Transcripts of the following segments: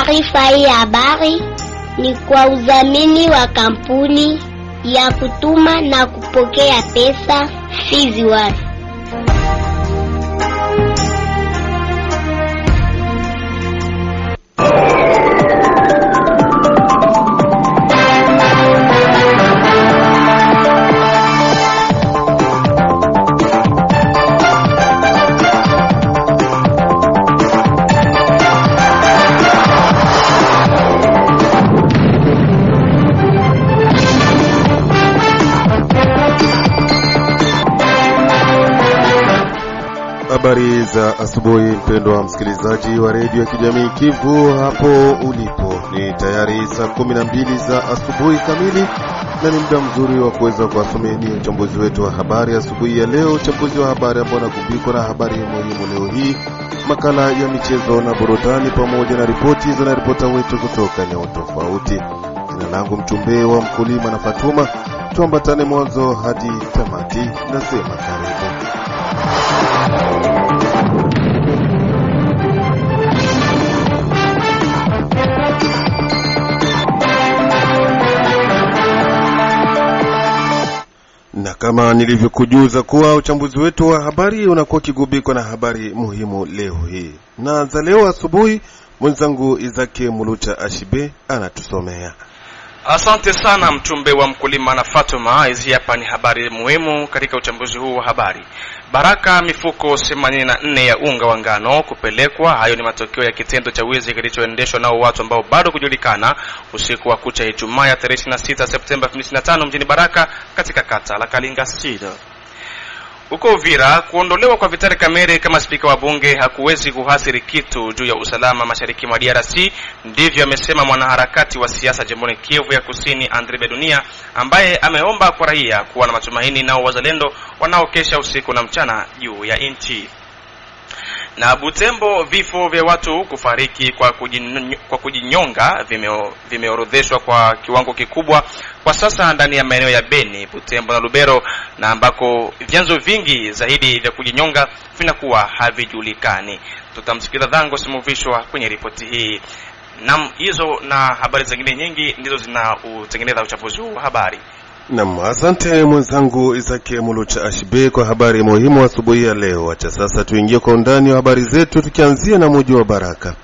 Taarifa hii ya habari ni kwa udhamini wa kampuni ya kutuma na kupokea pesa Fizi One. Habari za asubuhi mpendwa msikilizaji wa redio ya kijamii Kivu hapo ulipo. Ni tayari saa 12 za asubuhi kamili na ni muda mzuri wa kuweza kuwasomeni uchambuzi wetu wa habari asubuhi ya leo. Uchambuzi wa habari ambao unakubikwa na habari muhimu leo hii, makala ya michezo na burudani pamoja na ripoti za ripota wetu kutoka eneo tofauti. Jina langu mchumbe wa mkulima na Fatuma. Tuambatane mwanzo hadi tamati. Nasema karibu. Na kama nilivyokujuza kuwa uchambuzi wetu wa habari unakuwa kigubikwa na habari muhimu leo hii. Na za leo asubuhi mwenzangu Izake Mulucha Ashibe anatusomea. Asante sana mchumbe wa mkulima na Fatuma. Hizi hapa ni habari muhimu katika uchambuzi huu wa habari. Baraka mifuko 84 ya unga wa ngano kupelekwa. Hayo ni matokeo ya kitendo cha wizi kilichoendeshwa nao watu ambao bado kujulikana usiku wa kucha Ijumaa ya 26 Septemba 2025 mjini Baraka katika kata la Kalinga Sida. Huko Uvira, kuondolewa kwa Vitali Kamere kama spika wa bunge hakuwezi kuhasiri kitu juu ya usalama mashariki mwa DRC, ndivyo amesema mwanaharakati wa siasa jimboni Kivu ya Kusini Andre Bedunia, ambaye ameomba kwa raia kuwa na matumaini nao wazalendo wanaokesha usiku na mchana juu ya nchi. Na Butembo, vifo vya watu kufariki kwa kujinyonga vimeorodheshwa kwa kiwango kikubwa kwa sasa ndani ya maeneo ya Beni, Butembo na Lubero, na ambako vyanzo vingi zaidi vya kujinyonga vinakuwa havijulikani. Tutamsikiza Dhango Simuvishwa kwenye ripoti hii. Na hizo na habari zingine nyingi ndizo zinautengeneza uchambuzi huu wa habari. Naam, asante mwenzangu Izake Mulucha Ashibe kwa habari muhimu asubuhi ya leo. Acha sasa tuingie kwa undani wa habari zetu, tukianzia na mji wa Baraka.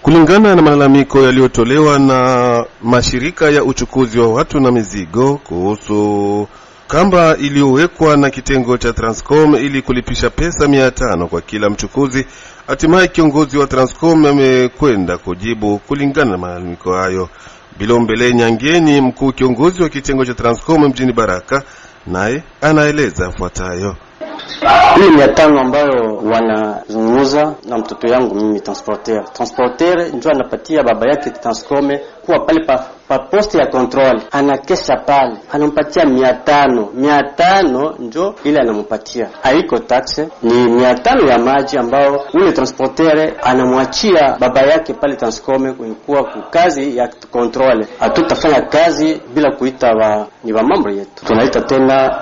Kulingana na malalamiko yaliyotolewa na mashirika ya uchukuzi wa watu na mizigo kuhusu kamba iliyowekwa na kitengo cha Transcom ili kulipisha pesa 500 kwa kila mchukuzi, hatimaye kiongozi wa Transcom amekwenda kujibu kulingana na malalamiko hayo. Bilombele Nyangeni, mkuu kiongozi wa kitengo cha Transcom mjini Baraka, naye anaeleza yafuatayo. Hii ni 500 ambayo wanazungumza na mtoto yangu mimi transporter. Transporter ndio anapatia baba yake Transcom kuwa pale pa poste ya control. Anakesha pale, anampatia 500 ndio ile anampatia. Haiko taxe, ni 500 ya maji ambao ule transporter anamwachia baba yake pale Transcom kuwa kazi ya control. Hatutafanya kazi bila kuita ni mambo yetu. Tunaita tena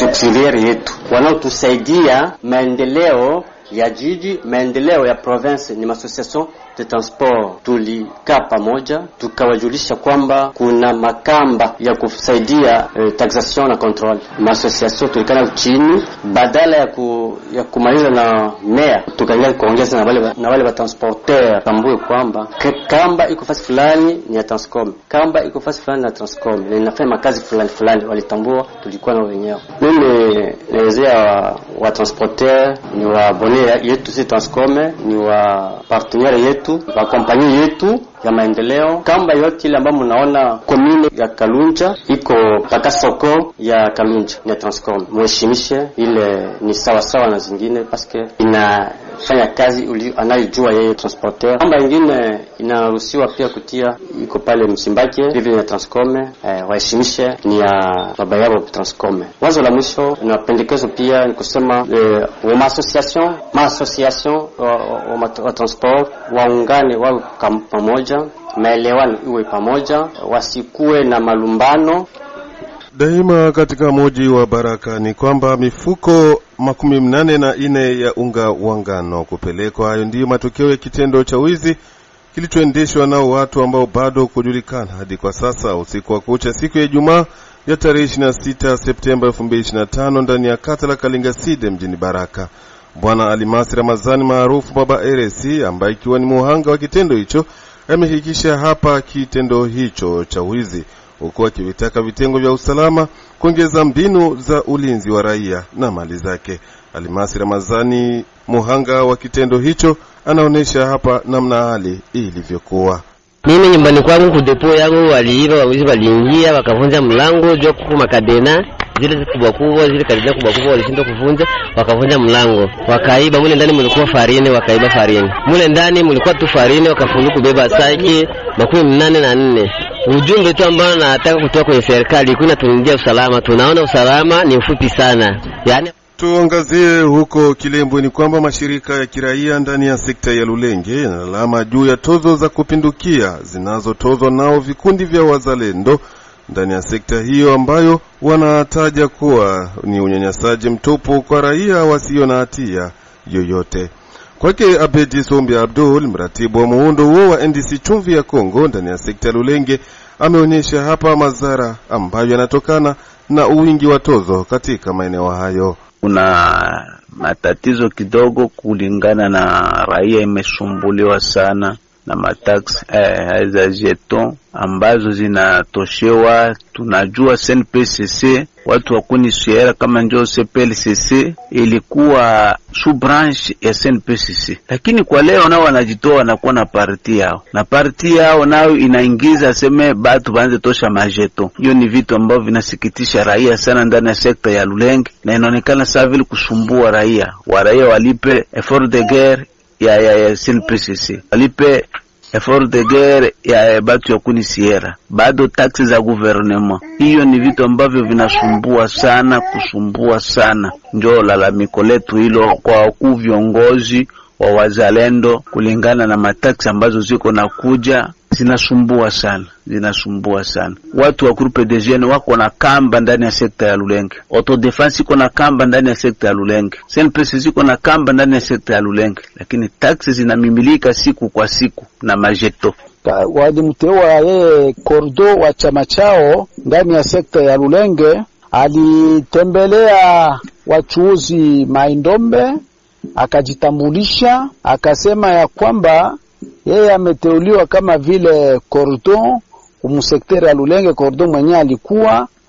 auxiliaire yetu. Wanaotusaidia maendeleo ya jiji, maendeleo ya province ni association de transport. Tulikaa pamoja tukawajulisha kwamba kuna makamba ya kusaidia taxation na control. Association tulikana chini, badala ya kumaliza na mea tukaanza kuongeza na wale wa transporteur. Tambue kwamba kamba iko fasi fulani ni ya Transcom, kamba iko fasi fulani na Transcom, na inafanya kazi fulani walitambua, tulikuwa na wenyewe. Mimi naelezea wa transporteur ni wa bonne yetu, si Transcom ni wa partenaire yetu, wa kompanyia yetu ya maendeleo. Kamba yote ile ambayo mnaona komine ya Kalunja iko paka soko ya Kalunja ni Transcom, mheshimishe, ile ni sawa na zingine paske inafanya kazi anayojua yeye transporteur. Kamba nyingine inaruhusiwa pia kutia iko pale Msimbake hivi na Transcom, waheshimishe, ni ya baba yao Transcom. Wazo la mwisho na pendekezo pia ni kusema ma association wa transport waungane wao pamoja, maelewano iwe pamoja, wasikue na malumbano. Daima katika mji wa Baraka ni kwamba mifuko 84 ya unga wa ngano kupelekwa. Hayo ndiyo matokeo ya kitendo cha wizi kilichoendeshwa na watu ambao bado kujulikana hadi kwa sasa, usiku wa kucha siku ya Ijumaa ya tarehe 26 Septemba 2025 ndani ya kata la Kalingaside mjini Baraka. Bwana Alimasi Ramazani maarufu Baba RC, ambaye ikiwa ni muhanga wa kitendo hicho, amehakikisha hapa kitendo hicho cha wizi, huku akivitaka vitengo vya usalama kuongeza mbinu za ulinzi wa raia na mali zake. Alimasi Ramazani, muhanga wa kitendo hicho, anaonesha hapa namna hali ilivyokuwa. Mimi nyumbani kwangu kudepo yangu waliiba, wawizi waliingia wakavunja mlango, joko kuma kadena zile kubwa kubwa, zile kadena kubwa kubwa walishindwa kuvunja, wakavunja mlango, wakaiba. Mule ndani mlikuwa farini, wakaiba farini. Mule ndani mlikuwa tu farini, wakafunga kubeba saki 84. Ujumbe tu ambao nataka kutoa kwenye serikali, kuna tunaingia usalama, tunaona usalama ni ufupi sana. Yaani tuangazie huko Kilembwe ni kwamba mashirika ya kiraia ndani ya sekta ya Lulenge yanalalama juu ya tozo za kupindukia zinazotozwa nao vikundi vya wazalendo ndani ya sekta hiyo, ambayo wanataja kuwa ni unyanyasaji mtupu kwa raia wasio na hatia yoyote. Kwake Abedi Sombi Abdul, mratibu wa muundo huo wa NDC Chumvi ya Kongo ndani ya sekta ya Lulenge, ameonyesha hapa madhara ambayo yanatokana na uwingi wa tozo katika maeneo hayo. Kuna matatizo kidogo kulingana na raia imesumbuliwa sana na matax za jeton ambazo zinatoshewa. Tunajua SNPCC watu wa kunisiera kama njoo CPLCC ilikuwa sub-branch ya SNPCC, lakini kwa leo nao wanajitoa na kuwa na parti yao nao inaingiza seme batu banze tosha majeto. Hiyo ni vitu ambavyo vinasikitisha raia sana ndani ya sekta ya Lulenge, na inaonekana sawa vile kusumbua raia. Waraia walipe effort de guerre ya SNPCC, walipe effort de guerre ya batu ya kunisiera, bado taxi za gouvernement. Hiyo ni vitu ambavyo vinasumbua sana. Njoo lalamiko letu hilo kwa wakuu viongozi wa wazalendo, kulingana na mataxi ambazo ziko na kuja zinasumbua sana. Watu wa groupe de jeunes wako na kamba ndani ya sekta ya Lulenge, autodefense iko na kamba ndani ya sekta ya Lulenge, SNPC ziko na kamba ndani ya sekta ya Lulenge, lakini taxi zinamimilika siku kwa siku na majeto. Walimteua yeye kordo wa chama chao ndani ya sekta ya Lulenge, alitembelea wachuuzi Maindombe, akajitambulisha, akasema ya kwamba yeye ameteuliwa kama vile cordon kumsektere ya Lulenge. Cordon mwenyewe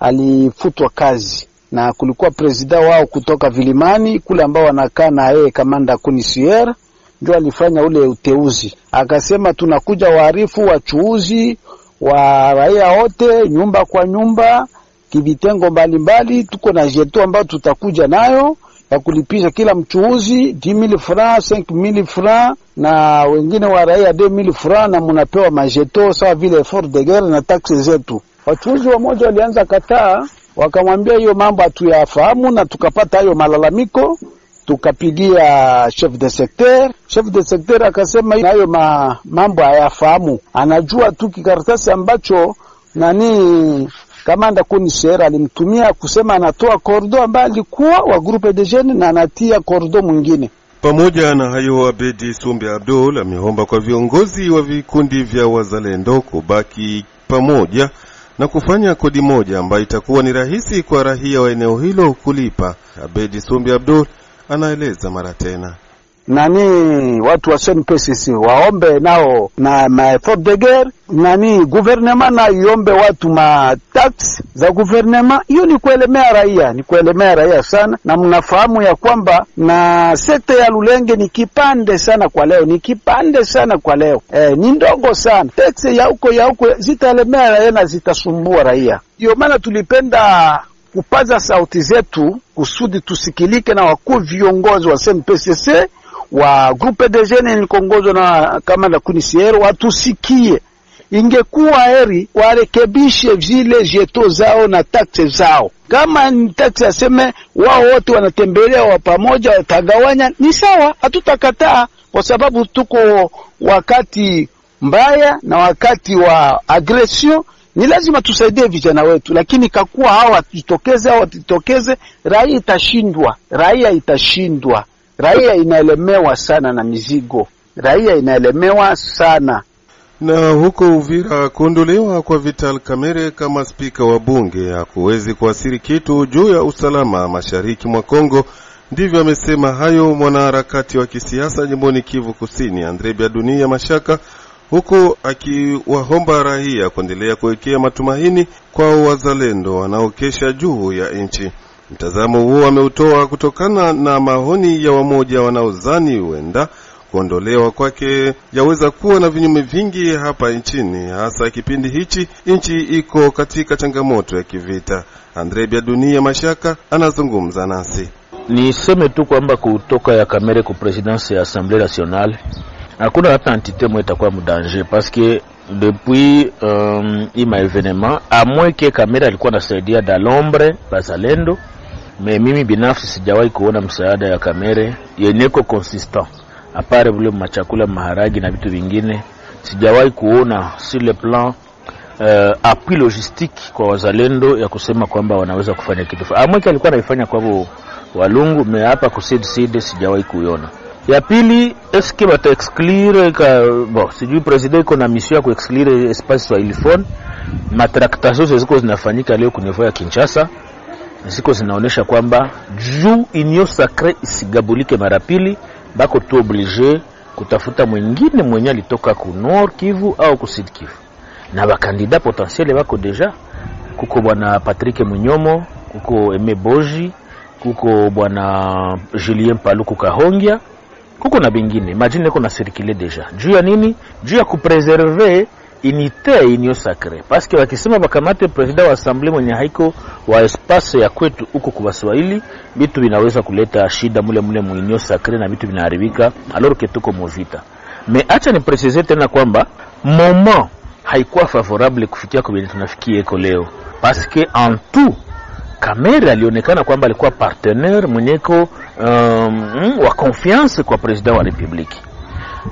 alifutwa kazi, na kulikuwa presida wao kutoka Vilimani kule ambao wanakaa na yeye kamanda Kunisier, ndio alifanya ule uteuzi. Akasema tunakuja waarifu wachuuzi wa raia wote, nyumba kwa nyumba, kivitengo mbalimbali, tuko na jeto ambao tutakuja nayo ya kulipisha kila mchuuzi 10,000 francs, 5,000 francs, na wengine wa raia 2,000 francs, na mnapewa majeto sawa vile effort de guerre na taxi zetu. Wachuuzi wamoja walianza kataa, wakamwambia hiyo mambo hatuyafahamu, na tukapata hayo malalamiko, tukapigia chef de secteur akasema hayo mambo hayafahamu, anajua tu kikaratasi ambacho kamanda Kunisier alimtumia kusema anatoa kordo ambaye alikuwa wa groupe de jeunes na anatia kordo mwingine. Pamoja na hayo, Abedi Sombi Abdul ameomba kwa viongozi wa vikundi vya wazalendo kubaki pamoja na kufanya kodi moja ambayo itakuwa ni rahisi kwa raia wa eneo hilo kulipa. Abedi Sombi Abdul anaeleza mara tena, watu wa SNPCC waombe nao na effort de guerre, gouvernement na iombe watu tax za gouvernement. Hiyo ni kuelemea raia sana, na mnafahamu ya kwamba na sekta ya Lulenge ni kipande sana kwa leo, ni ndogo sana. Tax ya huko zitaelemea raia na zitasumbua raia. Ndio maana tulipenda kupaza sauti zetu kusudi tusikilike na wakuu viongozi wa SNPCC wa groupe de jeunes nikongozwa na kamanda Kunisier, watusikie. Ingekuwa heri warekebishe zile jeto zao na taxe zao. Kama ni taxe aseme wao wote wanatembelea wa pamoja, watagawanya, ni sawa, hatutakataa, kwa sababu tuko wakati mbaya na wakati wa agression. Ni lazima tusaidie vijana wetu, lakini kakuwa hawa watitokeze, raia itashindwa. Raia inaelemewa sana na mizigo. Raia inaelemewa sana Na huko Uvira, kuondolewa kwa Vital Kamerhe kama spika wa bunge hakuwezi kuathiri kitu juu ya usalama mashariki mwa Kongo. Ndivyo amesema hayo mwanaharakati wa kisiasa jimboni Kivu Kusini, Andre Biadunia Mashaka, huku akiwaomba raia kuendelea kuwekea matumaini kwa wazalendo wanaokesha juu ya nchi. Mtazamo huo ameutoa kutokana na maoni ya wamoja wanaozani huenda kuondolewa kwake yaweza kuwa na vinyume vingi hapa nchini, hasa kipindi hichi nchi iko katika changamoto ya kivita. Andre Biadunia Mashaka anazungumza nasi. Niseme tu kwamba kutoka ya Kamerhe ku presidence ya Assemblée nationale hakuna hata entité moja itakuwa mdanger, parce que depuis ima evenement à moins que Kamerhe alikuwa anasaidia da l'ombre bazalendo, mais mimi binafsi sijawahi kuona msaada ya Kamerhe yeneko consistent apare vile machakula, maharagi na vitu vingine. Sijawahi kuona sur le plan appui logistique kwa wazalendo ya kusema kwamba wanaweza kufanya kitu. Amweke alikuwa anaifanya kwa Walungu, me hapa kusid sijawahi kuiona. Ya pili, eske bata exclure sijui president iko na mission ya ku exclure espace Swahilifone. Matractations ziko zinafanyika leo ku niveau ya Kinshasa, ziko zinaonesha kwamba juu inyo sacré isigabulike mara pili, bako tu obligé kutafuta mwingine mwenye alitoka ku Nord Kivu au ku Sud Kivu. Na bakandida potentiel bako deja, kuko bwana Patrick Munyomo, kuko Aime Boji, kuko bwana Julien Paluku Kahongia, kuko na bingine. Imagine ko na circuler deja. Juu ya nini? Juu ya kupreserver unité inyo sacré. Parce que wakisema bakamate president wa assemblée mwenye haiko wa espace ya kwetu huko kwa Swahili, bitu vinaweza kuleta shida mule mwinyo sacré na bitu vinaharibika alors que tuko movita. Mais acha ni préciser tena kwamba moment haikuwa favorable kufikia kwa bintu tunafikia eko leo. Parce que en tout Kamerhe alionekana kwamba alikuwa partenaire mwenyeko wa confiance kwa president wa republique.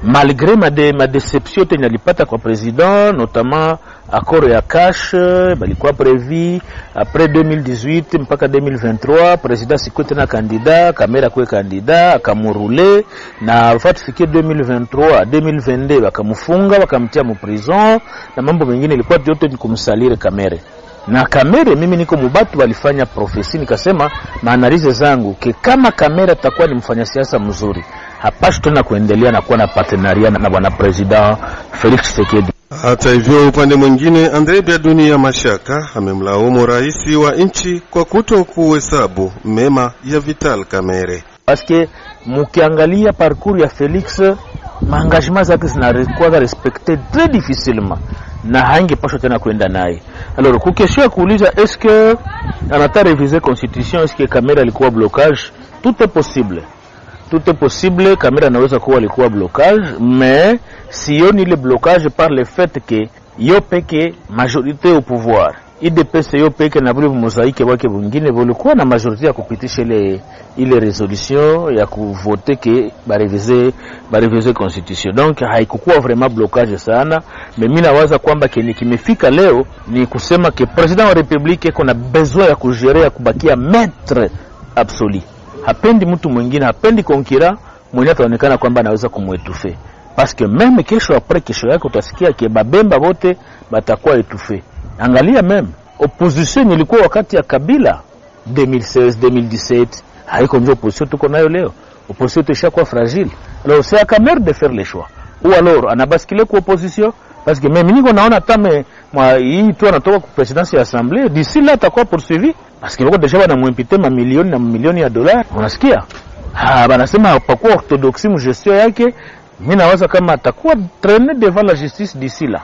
Malgré ma déception tenye alipata kwa president, notamment accord ya cash balikuwa prévu après 2018 mpaka 2023, president sikwete na candidat, Kamerhe akwe candidat, akamurule na fatifikie 2023, 2022 bakamufunga, bakamtia mu prison na mambo mengine ilikuwa yote ni kumsalire Kamerhe. Na Kamerhe mimi niko mubatu walifanya profesi, nikasema maanalize zangu ke kama Kamerhe atakuwa ni mfanya siasa mzuri, hapashi tena kuendelea na kuwa na partenaria na bwana president Felix Tshisekedi. Hata hivyo, upande mwingine, Andre Biadunia Mashaka amemlaumu rais wa nchi kwa kuto kuhesabu mema ya Vital Kamerhe. Parce que mukiangalia parcours ya Felix, maengagement zake zinakuwa respecté très difficilement na haingepaswa tena kwenda naye. Alors kukeshia kuuliza est-ce que anata réviser constitution, est-ce que Kamerhe alikuwa blocage? Tout est possible. Tout est possible, Kamerhe anaweza kuwa alikuwa blocage, mais sioni le blocage par le fait que yo peke majorité au pouvoir. IDPS yo peke na vile mosaike wake wengine walikuwa na majorité ya kupitisha ile resolution ya kuvote ke ba réviser constitution. Donc haikukuwa vraiment blocage sana, mais mimi nawaza kwamba kimefika leo ni kusema ke president wa republique iko na besoin ya kugerer, ya kubakia maître absolu. Hapendi mtu mwingine, hapendi konkira mwenye ataonekana kwamba anaweza kumwetufe. Parce que même kesho après kesho yake utasikia ke babemba wote batakuwa etufe. Angalia même opposition ilikuwa wakati ya Kabila 2016 2017, haiko ndio opposition tuko nayo leo. Opposition ishakuwa fragile. Alors c'est à Kamerhe de faire les choix. Ou alors anabasculer kwa opposition, parce que même niko naona tame hii tu anatoka kwa présidence ya assemblée, d'ici là atakuwa poursuivi parce que wako deja wanamwimpite mamilioni na mamilioni ya dollars. Unasikia? Banasema hapakuwa orthodoxie mu gestion yake. Mimi nawaza kama atakuwa traîner devant la justice d'ici là.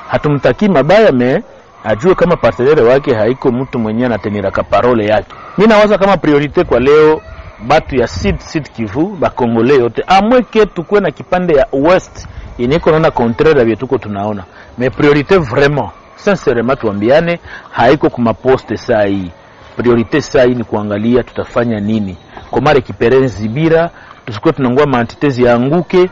Hatumtaki mabaya, mais ajue kama partenaire wake haiko mtu mwenye anatenira ka parole yake. Mimi nawaza kama priorité kwa leo batu ya Sud Kivu ba Congolais yote, amweke tukue na kipande ya West iniko naona contraire ya vyetuko tunaona, mais priorité vraiment sincèrement tuambiane haiko kuma poste saa hii. Priorité saa hii ni kuangalia tutafanya nini, koma récupérer Zibira, tusikwe tunangua maantitezi yaanguke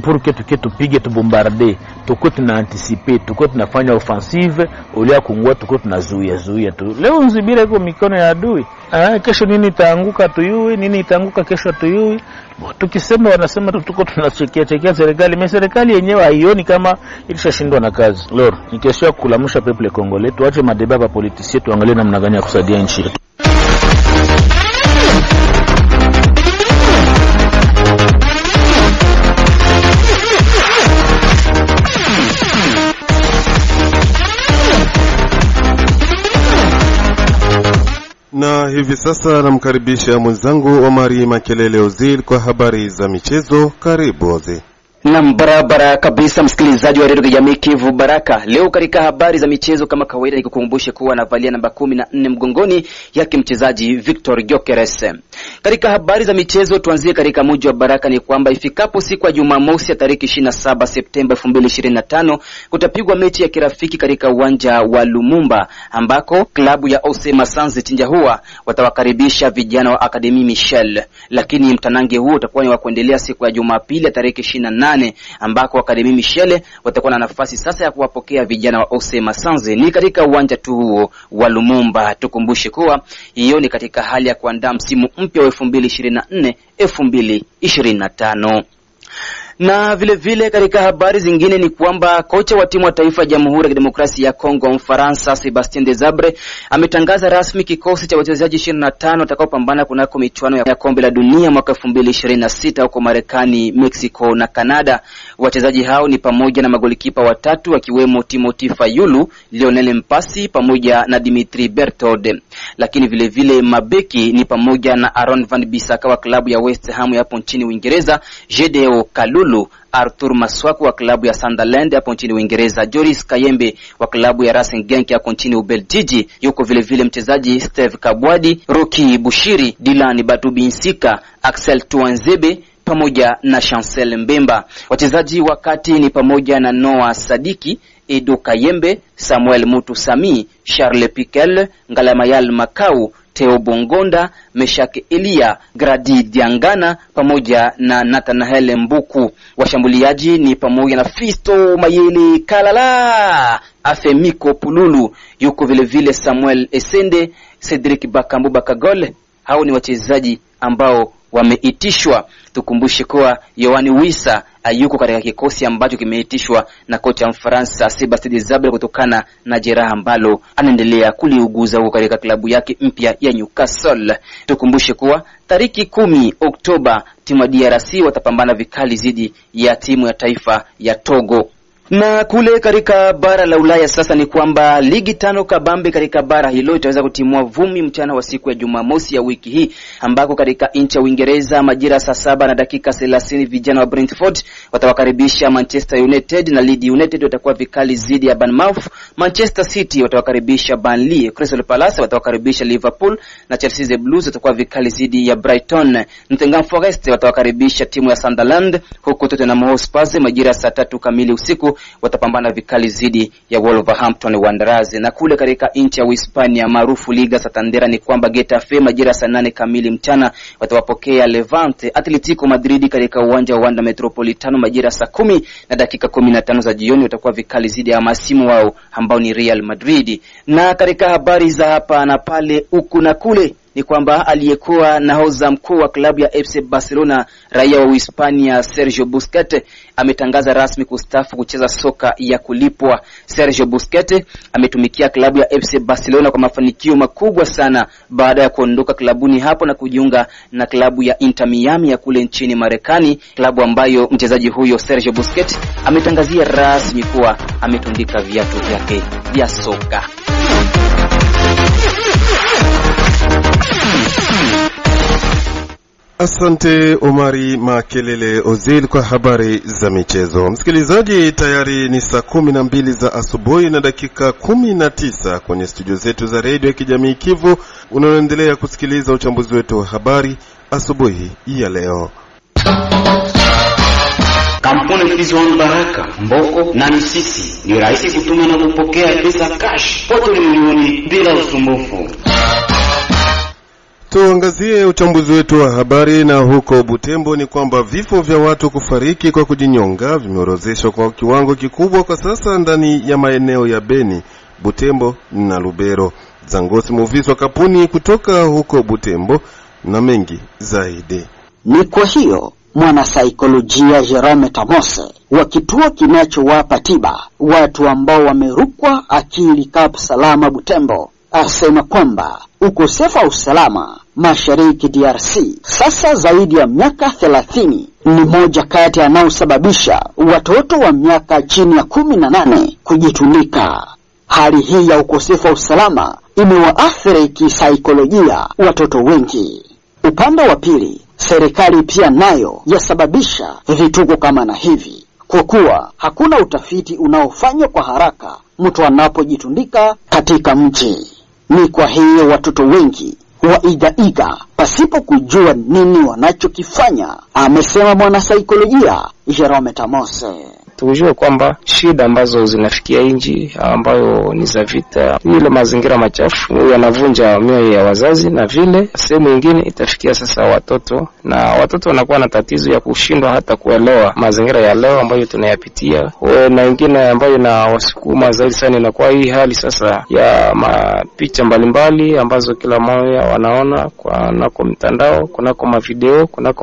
pour que tupige tubombarde, tuko tuna anticiper, tuko tunafanya offensive, ulia kungua tuko tunazuia tu. Leo Nzibira iko mikono ya adui. Kesho nini itaanguka tuyui, nini itaanguka kesho tuyui. Tukisema wanasema tuko tunachekea serikali, mais serikali yenyewe haioni kama ilishashindwa na kazi. Lord, ni kesho ya kulamusha peuple congolais, tuache madeba ya politisi, tuangalie namna gani ya kusaidia nchi yetu. Na hivi sasa namkaribisha mwenzangu Omari Makelele Ozil kwa habari za michezo. Karibu Ozil. Na barabara kabisa msikilizaji wa Radio Kijamii Kivu Baraka. Leo katika habari za michezo kama kawaida nikukumbushe kuwa anavalia namba 14 mgongoni yake mchezaji Victor Gyokeres. Katika habari za michezo tuanzie katika mji wa Baraka ni kwamba ifikapo siku ya Jumamosi ya tarehe 27 Septemba 2025 kutapigwa mechi ya kirafiki katika uwanja wa Lumumba ambako klabu ya OC Masanzi Tinjahua watawakaribisha vijana wa Academy Michel. Lakini mtanange huo utakuwa ni wa kuendelea siku ya Jumapili ya tarehe 28 ambako Academy Michel watakuwa na nafasi sasa ya kuwapokea vijana wa OC Masanzi ni katika uwanja tu huo wa Lumumba. Tukumbushe kuwa hiyo ni katika hali ya kuandaa msimu mpya wa 2024-2025. Na vile katika habari zingine ni kwamba kocha wa timu ya taifa ya Jamhuri ya Kidemokrasia ya Kongo Mfaransa Sebastien Desabre ametangaza rasmi kikosi cha wachezaji 25 watakaopambana kunako michuano ya kombe la dunia mwaka 2026 huko Marekani, Mexico na Canada. Wachezaji hao ni pamoja na magolikipa watatu akiwemo Timothy Fayulu, Lionel Mpasi pamoja na Dimitri Berthold. Lakini vile mabeki ni pamoja na Aaron Van Bissaka wa klabu ya West Ham hapo nchini Uingereza, Jedeo Kalulu, Arthur Maswaku wa klabu ya Sunderland hapo nchini Uingereza, Joris Kayembe wa klabu ya Racing Genk hapo nchini Ubelgiji, yuko vile mchezaji Steve Kabwadi, Roki Bushiri, Dylan Batubinsika, Axel Tuanzebe pamoja na Chancel Mbemba. Wachezaji wakati ni pamoja na Noah Sadiki, Edo Kayembe, Samuel Mutu Sami, Charles Piquel, Ngalamayal Makau, Theo Bongonda, Meshake Elia, Gradi Diangana pamoja na Nathanael Mbuku. Washambuliaji ni pamoja na Fisto Mayele Kalala, Afemiko Pululu, yuko vile Samuel Esende, Cedric Bakambu Bakagole. Hao ni wachezaji ambao wameitishwa. Tukumbushe kuwa Yohani Wissa yuko katika kikosi ambacho kimeitishwa na kocha Mfaransa Sebastien Desabre kutokana na jeraha ambalo anaendelea kuliuguza huko katika klabu yake mpya ya Newcastle. Tukumbushe kuwa tariki 10 Oktoba timu ya DRC watapambana vikali dhidi ya timu ya taifa ya Togo. Na kule katika bara la Ulaya sasa ni kwamba ligi 5 kabambe katika bara hilo itaweza kutimua vumi mchana wa siku ya Jumamosi ya wiki hii ambako katika nchi ya Uingereza majira saa 7 na dakika 30 vijana wa Brentford watawakaribisha Manchester United na Leeds United watakuwa vikali dhidi ya Bournemouth. Manchester City watawakaribisha Burnley, Crystal Palace watawakaribisha Liverpool na Chelsea the Blues watakuwa vikali dhidi ya Brighton. Nottingham Forest watawakaribisha timu ya Sunderland, huku Tottenham Hotspur majira saa 3 kamili usiku watapambana vikali dhidi ya Wolverhampton Wanderers. Na kule katika nchi ya Hispania maarufu Liga Santander ni kwamba Getafe majira saa 8 kamili mchana watawapokea Levante. Atletico Madrid katika uwanja wa Wanda Metropolitano majira saa 10 na dakika 15 za jioni watakuwa vikali dhidi ya masimu wao ambao ni Real Madrid. Na katika habari za hapa na pale huku na kule ni kwamba aliyekuwa nahodha mkuu wa klabu ya FC Barcelona raia wa Hispania Sergio Busquets ametangaza rasmi kustaafu kucheza soka ya kulipwa. Sergio Busquets ametumikia klabu ya FC Barcelona kwa mafanikio makubwa sana baada ya kuondoka klabuni hapo na kujiunga na klabu ya Inter Miami ya kule nchini Marekani, klabu ambayo mchezaji huyo Sergio Busquets ametangazia rasmi kuwa ametundika viatu vyake vya soka. Asante Omari Makelele Ozil kwa habari za michezo. Msikilizaji, tayari ni saa 12 za asubuhi na dakika 19 kwenye studio zetu za Radio ya Kijamii Kivu. Unaendelea kusikiliza uchambuzi wetu wa habari asubuhi ya leo. Kampuni Fizon Baraka, Mboko na Nisisi ni rahisi kutuma na kupokea pesa cash pote ulimwenguni bila usumbufu. Tuangazie uchambuzi wetu wa habari, na huko Butembo ni kwamba vifo vya watu kufariki kwa kujinyonga vimeorozeshwa kwa kiwango kikubwa kwa sasa ndani ya maeneo ya Beni, Butembo na Lubero. Zangosi Muviswa Kapuni kutoka huko Butembo na mengi zaidi. Ni kwa hiyo mwanasaikolojia Jerome Tamose wa kituo kinachowapa tiba watu ambao wamerukwa akili Kap Salama Butembo asema kwamba ukosefu wa usalama mashariki DRC sasa zaidi ya miaka 30 ni moja kati yanayosababisha watoto wa miaka chini ya 18 kujitundika. Hali hii ya ukosefu wa usalama imewaathiri kisaikolojia watoto wengi. Upande wa pili, serikali pia nayo yasababisha vituko kama na hivi, kwa kuwa hakuna utafiti unaofanywa kwa haraka mtu anapojitundika katika mji. Ni kwa hiyo watoto wengi waiga pasipo kujua nini wanachokifanya, amesema mwanasaikolojia Jerome Tamose. Tujue kwamba shida ambazo zinafikia nchi ambayo ni za vita, ile mazingira machafu yanavunja mioyo ya wazazi, na vile sehemu nyingine itafikia sasa watoto, na watoto wanakuwa na tatizo ya kushindwa hata kuelewa mazingira ya leo ambayo tunayapitia, na nyingine ambayo na wasukuma zaidi sana inakuwa hii hali sasa ya mapicha mbalimbali ambazo kila mmoja wanaona kwa mtandao, kuna video, kuna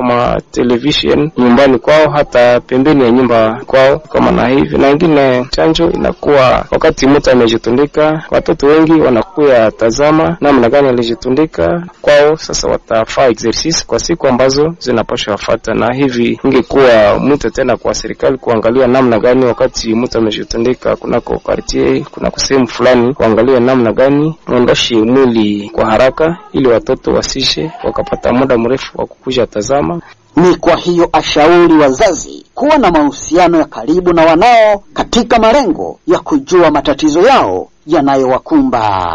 television nyumbani kwao, hata pembeni ya nyumba kwao kama na hivi. Na ingine chanjo inakuwa wakati mtu amejitundika, watoto wengi wanakuwa tazama namna gani alijitundika kwao, sasa watafaa exercise kwa siku ambazo zinapaswa wafuata. Na hivi ingekuwa mtu tena kwa serikali kuangalia namna gani wakati mtu amejitundika kunako quartier, kuna sehemu fulani, kuangalia namna gani muondoshi mwili kwa haraka ili watoto wasishe wakapata muda mrefu wa kukuja tazama. Ni kwa hiyo ashauri wazazi kuwa na mahusiano ya karibu na wanao katika malengo ya kujua matatizo yao yanayowakumba.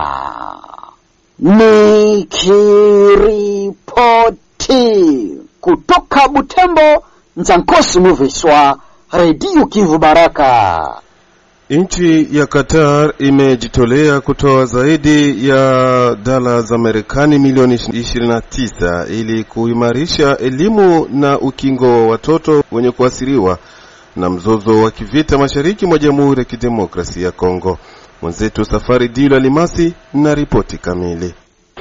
Nikiripoti kutoka Butembo, Nzankosi Muviswa, Radio Kivu Baraka. Nchi ya Qatar imejitolea kutoa zaidi ya dola za Marekani milioni 29 ili kuimarisha elimu na ukingo wa watoto wenye kuathiriwa na mzozo wa kivita mashariki mwa Jamhuri ya Kidemokrasia ya Kongo. Mwenzetu Safari Dilo Alimasi na ripoti kamili.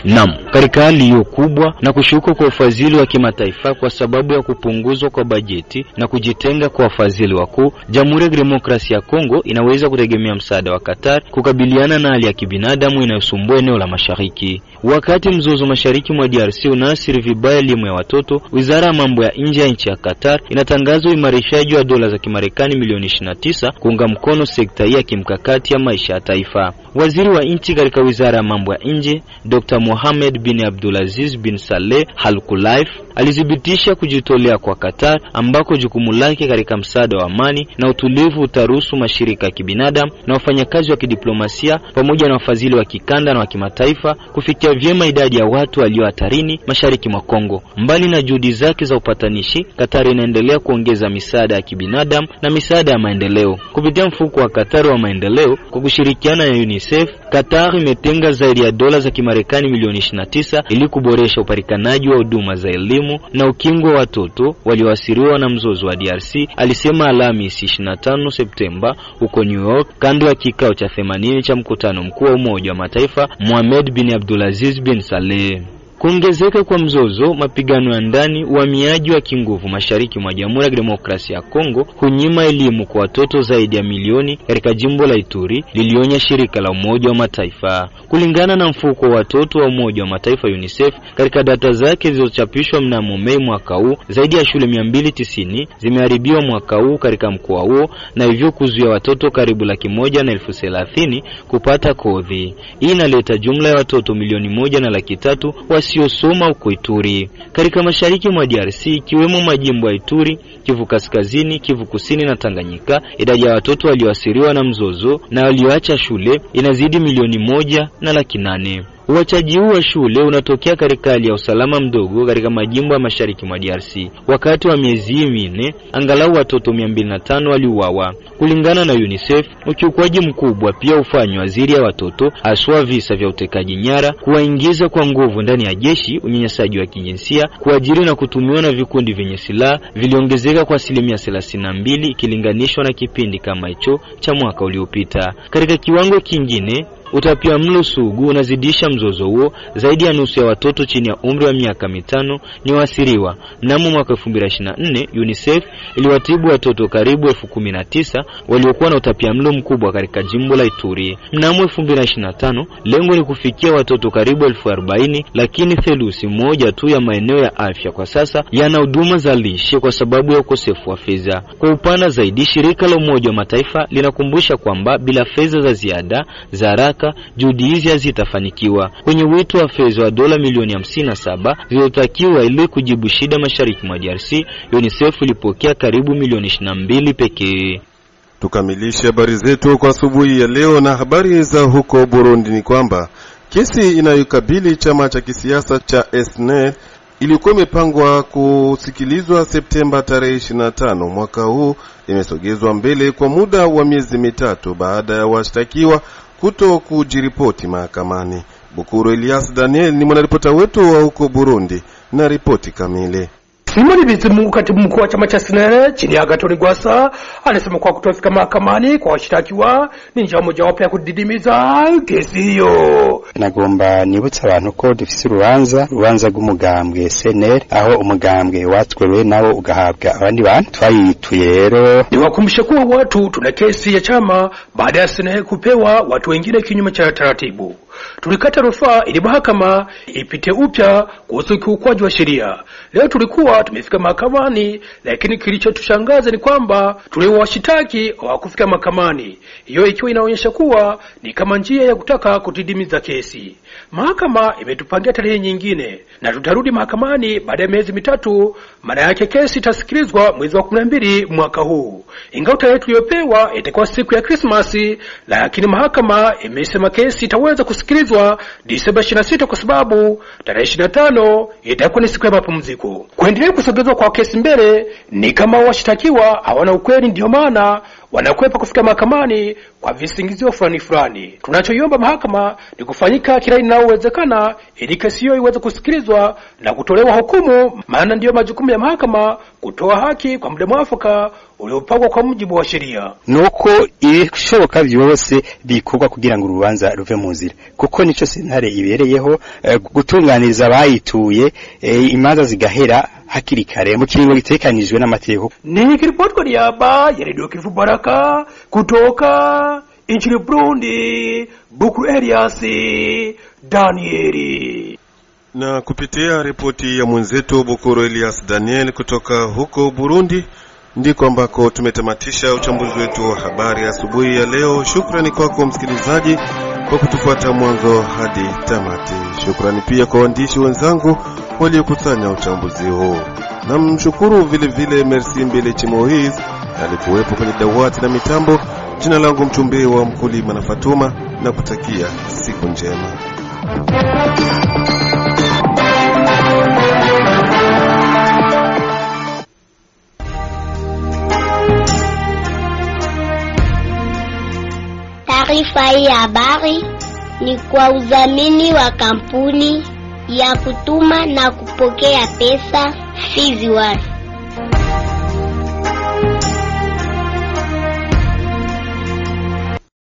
Naam, katika hali hiyo kubwa na kushuka kwa ufadhili wa kimataifa kwa sababu ya kupunguzwa kwa bajeti na kujitenga kwa wafadhili wakuu, Jamhuri ya Demokrasia ya Kongo inaweza kutegemea msaada wa Qatar kukabiliana na hali ya kibinadamu inayosumbua eneo la mashariki. Wakati mzozo mashariki mwa DRC unaathiri vibaya elimu ya watoto, Wizara ya Mambo ya Nje ya nchi ya Qatar inatangaza uimarishaji wa dola za Kimarekani milioni 29 kuunga mkono sekta hii ya kimkakati ya maisha ya taifa. Waziri wa nchi katika Wizara ya Mambo ya Nje, Dr. Mohamed bin Abdulaziz bin Saleh Al Khulaif alithibitisha kujitolea kwa Qatar, ambako jukumu lake katika msaada wa amani na utulivu utaruhusu mashirika ya kibinadamu na wafanyakazi wa kidiplomasia pamoja na wafadhili wa kikanda na wa kimataifa kufikia vyema idadi ya watu walio hatarini mashariki mwa Kongo. Mbali na juhudi zake za upatanishi, Qatar inaendelea kuongeza misaada ya kibinadamu na misaada ya maendeleo. Kupitia mfuko wa Qatar wa maendeleo kwa kushirikiana na UNICEF, Qatar imetenga zaidi ya dola za Kimarekani milioni 29 ili kuboresha upatikanaji wa huduma za elimu na ukingo wa watoto walioathiriwa na mzozo wa DRC, alisema Alhamisi 25 Septemba huko New York, kando ya kikao cha 80 cha mkutano mkuu wa Umoja wa Mataifa Mohamed bin Abdulaziz bin Saleh. Kuongezeka kwa mzozo, mapigano ya ndani, uhamiaji wa kinguvu mashariki mwa Jamhuri ya Demokrasia ya Kongo hunyima elimu kwa watoto zaidi ya milioni katika jimbo la Ituri, lilionya shirika la Umoja wa Mataifa. Kulingana na mfuko wa watoto wa Umoja wa Mataifa UNICEF, katika data zake zilizochapishwa mnamo Mei mwaka huu, zaidi ya shule 290 zimeharibiwa mwaka huu katika mkoa huo, na hivyo kuzuia watoto karibu 130,000 kupata kozi. Hii inaleta jumla ya watoto milioni 1.3 wasiosoma huko Ituri. Katika mashariki mwa DRC, ikiwemo majimbo ya Ituri, Kivu Kaskazini, Kivu Kusini na Tanganyika, idadi ya watoto walioathiriwa na mzozo na walioacha shule inazidi milioni 1.8. Uachaji huu wa shule unatokea katika hali ya usalama mdogo katika majimbo ya mashariki mwa DRC. Wakati wa miezi 4, angalau watoto 205 waliuawa. Kulingana na UNICEF, ukiukwaji mkubwa pia ufanywa dhidi ya watoto, haswa visa vya utekaji nyara, kuwaingiza kwa nguvu ndani ya jeshi, unyanyasaji wa kijinsia, kuajiri na kutumiwa na vikundi vyenye silaha viliongezeka kwa 32% ikilinganishwa na kipindi kama hicho cha mwaka uliopita. Katika kiwango kingine, utapiamlo sugu unazidisha mzozo huo. Zaidi ya nusu ya watoto chini ya umri wa miaka 5 ni waathiriwa. Mnamo mwaka 2024, UNICEF iliwatibu watoto karibu 19,000 waliokuwa na utapiamlo mkubwa katika jimbo la Ituri. Mnamo 2025, lengo ni kufikia watoto karibu 40,000, lakini theluthi moja tu ya maeneo ya afya kwa sasa yana huduma za lishe kwa sababu ya ukosefu wa fedha. Kwa upana zaidi, shirika la Umoja wa Mataifa linakumbusha kwamba bila fedha za ziada za haraka juhudi hizi hazitafanikiwa. Kwenye wito wa fedha wa dola milioni 57 zilizotakiwa ili kujibu shida mashariki mwa DRC, UNICEF ilipokea karibu milioni 22 pekee. Tukamilishe habari zetu kwa asubuhi ya leo na habari za huko Burundi. Ni kwamba kesi inayokabili chama cha kisiasa cha SNL ilikuwa imepangwa kusikilizwa Septemba tarehe 25 mwaka huu, imesogezwa mbele kwa muda wa miezi 3 baada ya washtakiwa kuto kujiripoti mahakamani. Bukuru Elias Daniel ni mwanaripota wetu wa huko Burundi na ripoti kamili. Simoni Bizimungu, katibu mkuu wa chama cha SNL chini ya Agathon Rwasa, anasema kwa kutofika mahakamani kwa washtakiwa ni njia mojawapo ya kudidimiza kesi hiyo. Nagomba nibutsa abantu ko dufise urubanza rw'umugambwe SNL, aho umugambwe watwewe nawo ugahabwa abandi bantu twayituye. Rero niwakumbushe kuwa watu tuna kesi ya chama baada ya SNL kupewa watu wengine kinyume cha taratibu. Tulikata rufaa ili mahakama ipite upya kuhusu ukiukwaji wa sheria. Leo tulikuwa tumefika mahakamani, lakini kilichotushangaza ni kwamba tuliowashitaki hawakufika mahakamani. Hiyo ikiwa inaonyesha kuwa ni kama njia ya kutaka kutidimiza kesi. Mahakama imetupangia tarehe nyingine na tutarudi mahakamani baada ya miezi 3. Maana yake kesi itasikilizwa mwezi wa 12 mwaka huu. Ingawa tarehe tuliyopewa itakuwa siku ya Krismasi, lakini mahakama imesema kesi itaweza kusikilizwa Disemba 26 kwa sababu tarehe 25 itakuwa ni siku ya mapumziko. Kuendelea kusogezwa kwa kesi mbele ni kama washtakiwa hawana ukweli, ndio maana wanakwepa kufika mahakamani kwa visingizio fulani. Tunachoiomba mahakama ni kufanyika kila inawezekana ili kesi hiyo iweze kusikilizwa na kutolewa hukumu, maana ndio majukumu ya mahakama kutoa haki kwa muda mwafaka uliopangwa kwa mujibu wa sheria. Nuko ibishoboka byose bikorwa kugira ngo urubanza ruve mu nzira, kuko nico sentare ibereyeho gutunganiriza abayituye imanza zigahera hakiri kare mu kiringo gitekanijwe n'amategeko. Ni kiripoti kwa niaba ya Radio Kivu Baraka kutoka nchini Burundi, Bukuru Elias Danieli. Na kupitia ripoti ya mwenzetu Bukuru Elias Daniel kutoka huko Burundi, ndiko ambako tumetamatisha uchambuzi wetu wa habari asubuhi ya leo. Shukrani kwako msikilizaji kwa kutufuata mwanzo hadi tamati. Shukrani pia kwa waandishi wenzangu waliokusanya uchambuzi huu. Na mshukuru vile vile Merci Mbele Chimohiz alikuwepo kwenye dawati na mitambo. Jina langu mchumbe wa mkulima na Fatuma, na kutakia siku njema. Taarifa hii ya habari ni kwa udhamini wa kampuni ya kutuma na kupokea pesa Fizi Wasi.